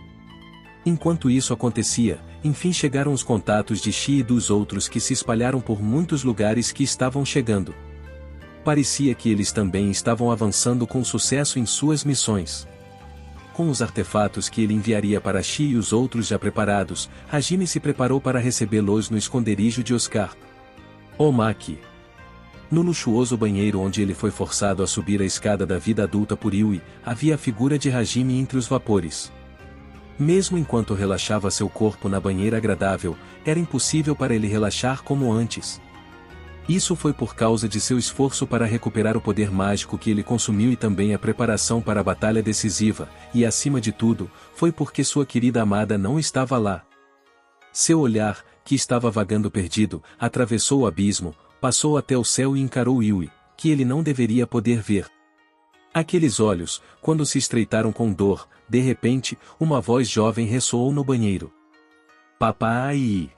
Enquanto isso acontecia, enfim chegaram os contatos de Shi e dos outros que se espalharam por muitos lugares que estavam chegando. Parecia que eles também estavam avançando com sucesso em suas missões. Com os artefatos que ele enviaria para Shi e os outros já preparados, Hajime se preparou para recebê-los no esconderijo de Oscar Omaki. No luxuoso banheiro onde ele foi forçado a subir a escada da vida adulta por Yui, havia a figura de Hajime entre os vapores. Mesmo enquanto relaxava seu corpo na banheira agradável, era impossível para ele relaxar como antes. Isso foi por causa de seu esforço para recuperar o poder mágico que ele consumiu e também a preparação para a batalha decisiva, e acima de tudo, foi porque sua querida amada não estava lá. Seu olhar, que estava vagando perdido, atravessou o abismo, passou até o céu e encarou Yui, que ele não deveria poder ver. Aqueles olhos, quando se estreitaram com dor, de repente, uma voz jovem ressoou no banheiro. Papai!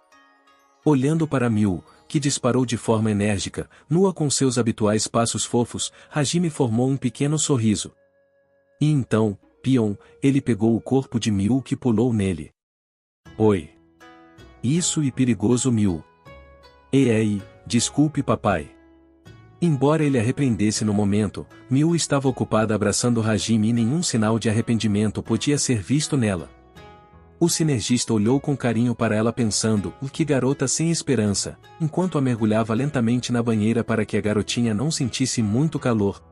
Olhando para Miu, que disparou de forma enérgica, nua com seus habituais passos fofos, Hajime formou um pequeno sorriso. E então, Pion, ele pegou o corpo de Miu que pulou nele. Oi! Isso e perigoso Miu. Ei, desculpe papai. Embora ele a repreendesse no momento, Miu estava ocupada abraçando Hajime e nenhum sinal de arrependimento podia ser visto nela. O sinergista olhou com carinho para ela pensando, que garota sem esperança, enquanto a mergulhava lentamente na banheira para que a garotinha não sentisse muito calor.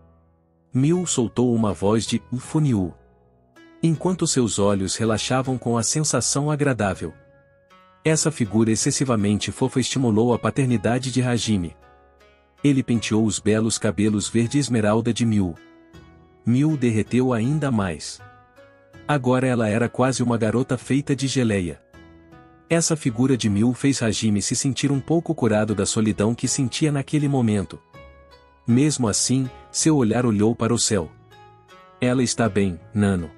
Miu soltou uma voz de Funiu. Enquanto seus olhos relaxavam com a sensação agradável. Essa figura excessivamente fofa estimulou a paternidade de Hajime. Ele penteou os belos cabelos verde esmeralda de Miu. Miu derreteu ainda mais. Agora ela era quase uma garota feita de geleia. Essa figura de Miu fez Hajime se sentir um pouco curado da solidão que sentia naquele momento. Mesmo assim, seu olhar olhou para o céu. Ela está bem, Nano.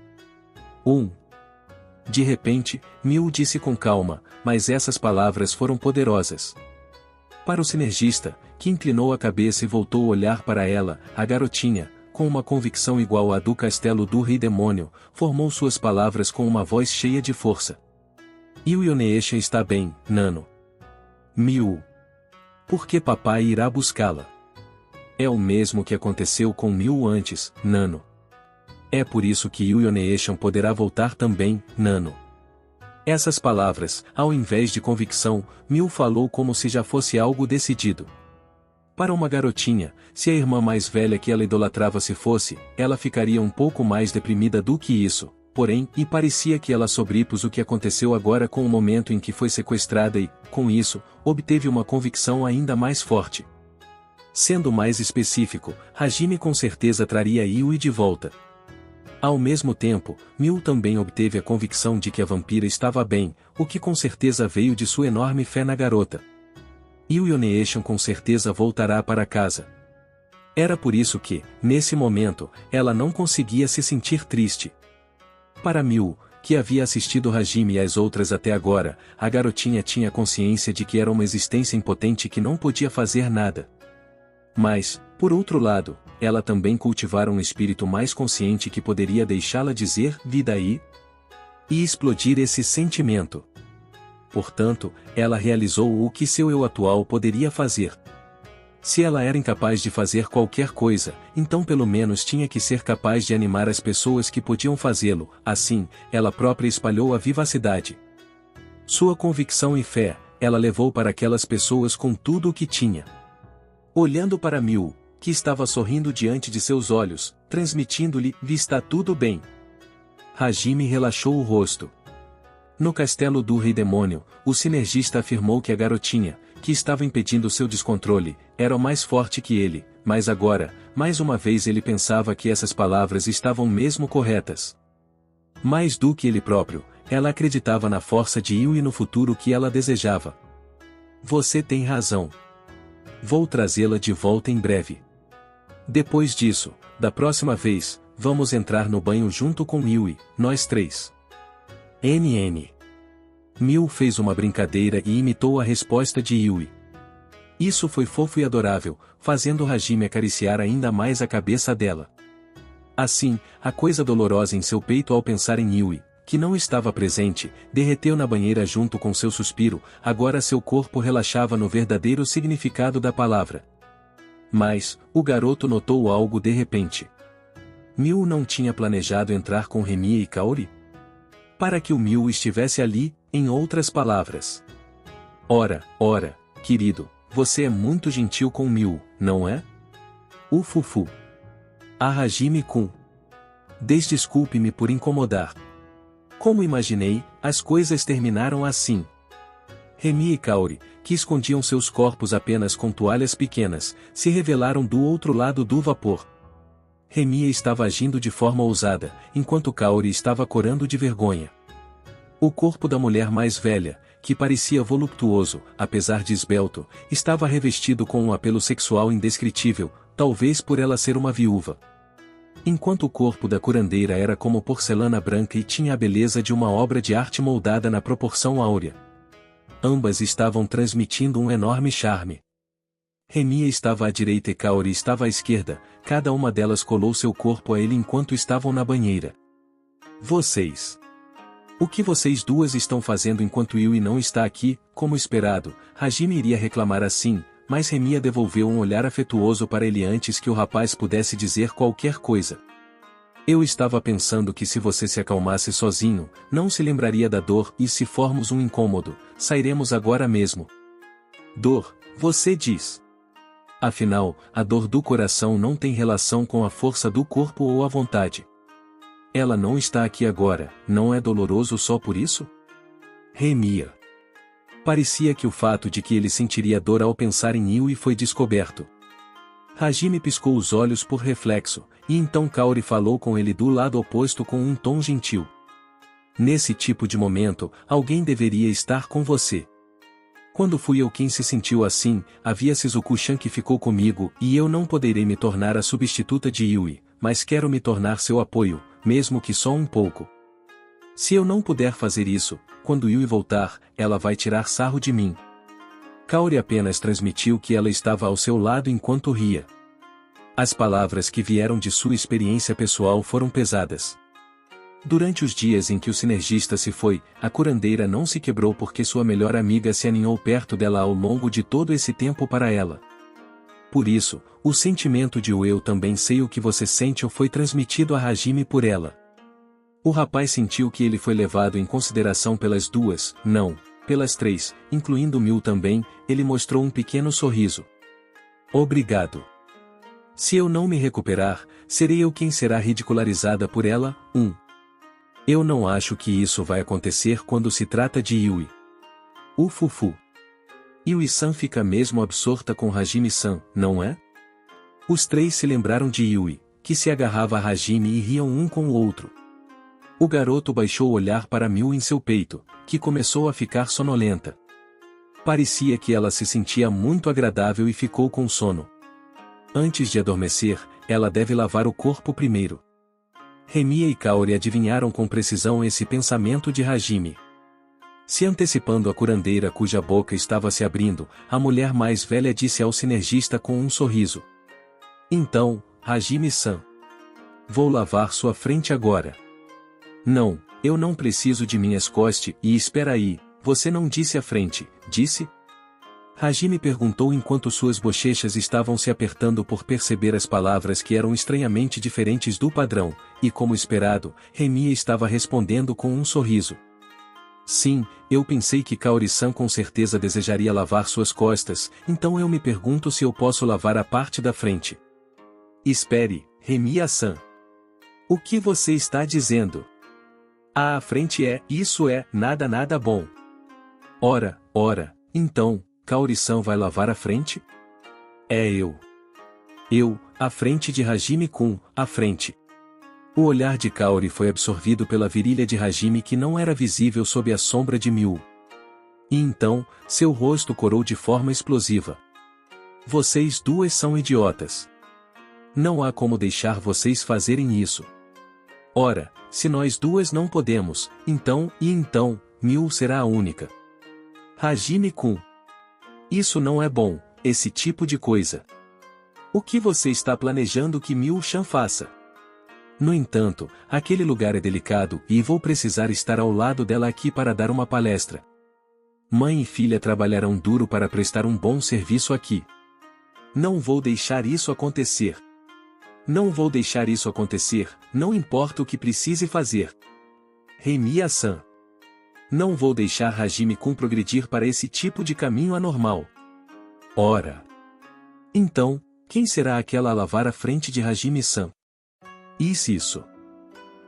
De repente, Miu disse com calma, mas essas palavras foram poderosas. Para o sinergista, que inclinou a cabeça e voltou a olhar para ela, a garotinha, com uma convicção igual à do castelo do Rei Demônio, formou suas palavras com uma voz cheia de força. Yuyoneesha está bem, Nano. Miu. Por que papai irá buscá-la? É o mesmo que aconteceu com Miu antes, Nano. É por isso que Yuyoneesha poderá voltar também, Nano. Essas palavras, ao invés de convicção, Miu falou como se já fosse algo decidido. Para uma garotinha, se a irmã mais velha que ela idolatrava se fosse, ela ficaria um pouco mais deprimida do que isso, porém, e parecia que ela sobrepôs o que aconteceu agora com o momento em que foi sequestrada e, com isso, obteve uma convicção ainda mais forte. Sendo mais específico, Hajime com certeza traria Yui de volta. Ao mesmo tempo, Miu também obteve a convicção de que a vampira estava bem, o que com certeza veio de sua enorme fé na garota. Yuyoneesha com certeza voltará para casa. Era por isso que, nesse momento, ela não conseguia se sentir triste. Para Miu, que havia assistido Hajime e as outras até agora, a garotinha tinha consciência de que era uma existência impotente que não podia fazer nada. Mas, por outro lado, ela também cultivara um espírito mais consciente que poderia deixá-la dizer vida aí e explodir esse sentimento. Portanto, ela realizou o que seu eu atual poderia fazer. Se ela era incapaz de fazer qualquer coisa, então pelo menos tinha que ser capaz de animar as pessoas que podiam fazê-lo, assim, ela própria espalhou a vivacidade. Sua convicção e fé, ela levou para aquelas pessoas com tudo o que tinha. Olhando para Miu, que estava sorrindo diante de seus olhos, transmitindo-lhe, está tudo bem. Hajime relaxou o rosto. No castelo do Rei Demônio, o sinergista afirmou que a garotinha, que estava impedindo seu descontrole, era o mais forte que ele, mas agora, mais uma vez ele pensava que essas palavras estavam mesmo corretas. Mais do que ele próprio, ela acreditava na força de Yui e no futuro que ela desejava. Você tem razão. Vou trazê-la de volta em breve. Depois disso, da próxima vez, vamos entrar no banho junto com Yui, nós três. Miu fez uma brincadeira e imitou a resposta de Yui. Isso foi fofo e adorável, fazendo Hajime acariciar ainda mais a cabeça dela. Assim, a coisa dolorosa em seu peito ao pensar em Yui, que não estava presente, derreteu na banheira junto com seu suspiro, agora seu corpo relaxava no verdadeiro significado da palavra. Mas, o garoto notou algo de repente. Miu não tinha planejado entrar com Remi e Kaori? Para que o Miu estivesse ali, em outras palavras. Ora, querido, você é muito gentil com Miu, não é? Fufu. Hajime-kun. Desculpe-me por incomodar. Como imaginei, as coisas terminaram assim. Remi e Kaori, que escondiam seus corpos apenas com toalhas pequenas, se revelaram do outro lado do vapor. Remia estava agindo de forma ousada, enquanto Kaori estava corando de vergonha. O corpo da mulher mais velha, que parecia voluptuoso, apesar de esbelto, estava revestido com um apelo sexual indescritível, talvez por ela ser uma viúva. Enquanto o corpo da curandeira era como porcelana branca e tinha a beleza de uma obra de arte moldada na proporção áurea. Ambas estavam transmitindo um enorme charme. Remia estava à direita e Kaori estava à esquerda, cada uma delas colou seu corpo a ele enquanto estavam na banheira. Vocês. O que vocês duas estão fazendo enquanto Yui não está aqui? Como esperado, Hajime iria reclamar assim, mas Remia devolveu um olhar afetuoso para ele antes que o rapaz pudesse dizer qualquer coisa. Eu estava pensando que se você se acalmasse sozinho, não se lembraria da dor e se formos um incômodo, sairemos agora mesmo. Dor, você diz. Afinal, a dor do coração não tem relação com a força do corpo ou a vontade. Ela não está aqui agora, não é doloroso só por isso? Remia. Parecia que o fato de que ele sentiria dor ao pensar em Yui foi descoberto. Hajime piscou os olhos por reflexo, e então Kaori falou com ele do lado oposto com um tom gentil. Nesse tipo de momento, alguém deveria estar com você. Quando fui eu quem se sentiu assim, havia Shizuku-chan que ficou comigo e eu não poderei me tornar a substituta de Yui, mas quero me tornar seu apoio, mesmo que só um pouco. Se eu não puder fazer isso, quando Yui voltar, ela vai tirar sarro de mim. Kaori apenas transmitiu que ela estava ao seu lado enquanto ria. As palavras que vieram de sua experiência pessoal foram pesadas. Durante os dias em que o sinergista se foi, a curandeira não se quebrou porque sua melhor amiga se aninhou perto dela ao longo de todo esse tempo para ela. Por isso, o sentimento de eu também sei o que você sente foi transmitido a Hajime por ela. O rapaz sentiu que ele foi levado em consideração pelas duas, não, pelas três, incluindo Miu também, ele mostrou um pequeno sorriso. Obrigado. Se eu não me recuperar, serei eu quem será ridicularizada por ela. Eu não acho que isso vai acontecer quando se trata de Yui. Fufu. Yui-san fica mesmo absorta com Hajime-san, não é? Os três se lembraram de Yui, que se agarrava a Hajime e riam um com o outro. O garoto baixou o olhar para Miu em seu peito, que começou a ficar sonolenta. Parecia que ela se sentia muito agradável e ficou com sono. Antes de adormecer, ela deve lavar o corpo primeiro. Remia e Kaori adivinharam com precisão esse pensamento de Hajime. Se antecipando a curandeira cuja boca estava se abrindo, a mulher mais velha disse ao sinergista com um sorriso. Então, Hajime-san. Vou lavar sua frente agora. Não, eu não preciso de minhas costas e espera aí, você não disse a frente, disse? Hajime perguntou enquanto suas bochechas estavam se apertando por perceber as palavras que eram estranhamente diferentes do padrão, e como esperado, Remia estava respondendo com um sorriso. Sim, eu pensei que Kaori-san com certeza desejaria lavar suas costas, então eu me pergunto se eu posso lavar a parte da frente. Espere, Remia-san. O que você está dizendo? A frente isso é, nada bom. Ora, então, Kaori-san vai lavar a frente? É eu. A frente de Hajime-kun, a frente. O olhar de Kaori foi absorvido pela virilha de Hajime que não era visível sob a sombra de Miu. E então, seu rosto corou de forma explosiva. Vocês duas são idiotas. Não há como deixar vocês fazerem isso. Ora, se nós duas não podemos, então, Miu será a única. Hajime-kun. Isso não é bom, esse tipo de coisa. O que você está planejando que Miu-chan faça? No entanto, aquele lugar é delicado e vou precisar estar ao lado dela aqui para dar uma palestra. Mãe e filha trabalharão duro para prestar um bom serviço aqui. Não vou deixar isso acontecer. Não vou deixar isso acontecer, não importa o que precise fazer. Remia-san. Não vou deixar Hajime-kun progredir para esse tipo de caminho anormal. Ora. Então, quem será aquela a lavar a frente de Hajime-san? Isso.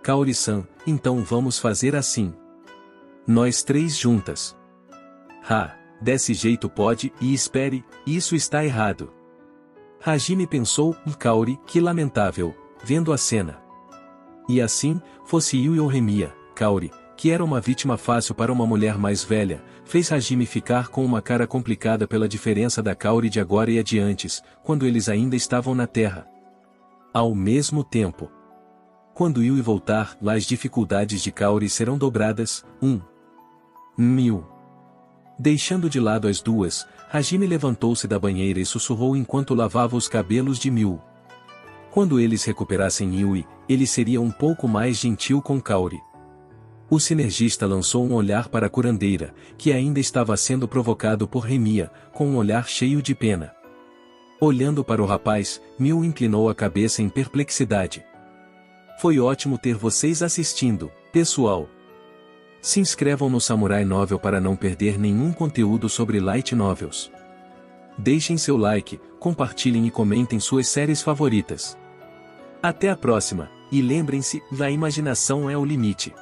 Kaori-san, então vamos fazer assim. Nós três juntas. Desse jeito pode, e espere, isso está errado. Hajime pensou, Kaori, que lamentável, vendo a cena. E assim, fosse Yui ou Remiya, Kaori, que era uma vítima fácil para uma mulher mais velha, fez Hajime ficar com uma cara complicada pela diferença da Kaori de agora e a de antes, quando eles ainda estavam na Terra. Ao mesmo tempo, quando Yui voltar, lá as dificuldades de Kaori serão dobradas, 1000. Deixando de lado as duas, Hajime levantou-se da banheira e sussurrou enquanto lavava os cabelos de Miu. Quando eles recuperassem Yui, ele seria um pouco mais gentil com Kaori. O sinergista lançou um olhar para a curandeira, que ainda estava sendo provocado por Remiya, com um olhar cheio de pena. Olhando para o rapaz, Miu inclinou a cabeça em perplexidade. Foi ótimo ter vocês assistindo, pessoal. Se inscrevam no Samurai Novel para não perder nenhum conteúdo sobre Light Novels. Deixem seu like, compartilhem e comentem suas séries favoritas. Até a próxima, e lembrem-se, a imaginação é o limite.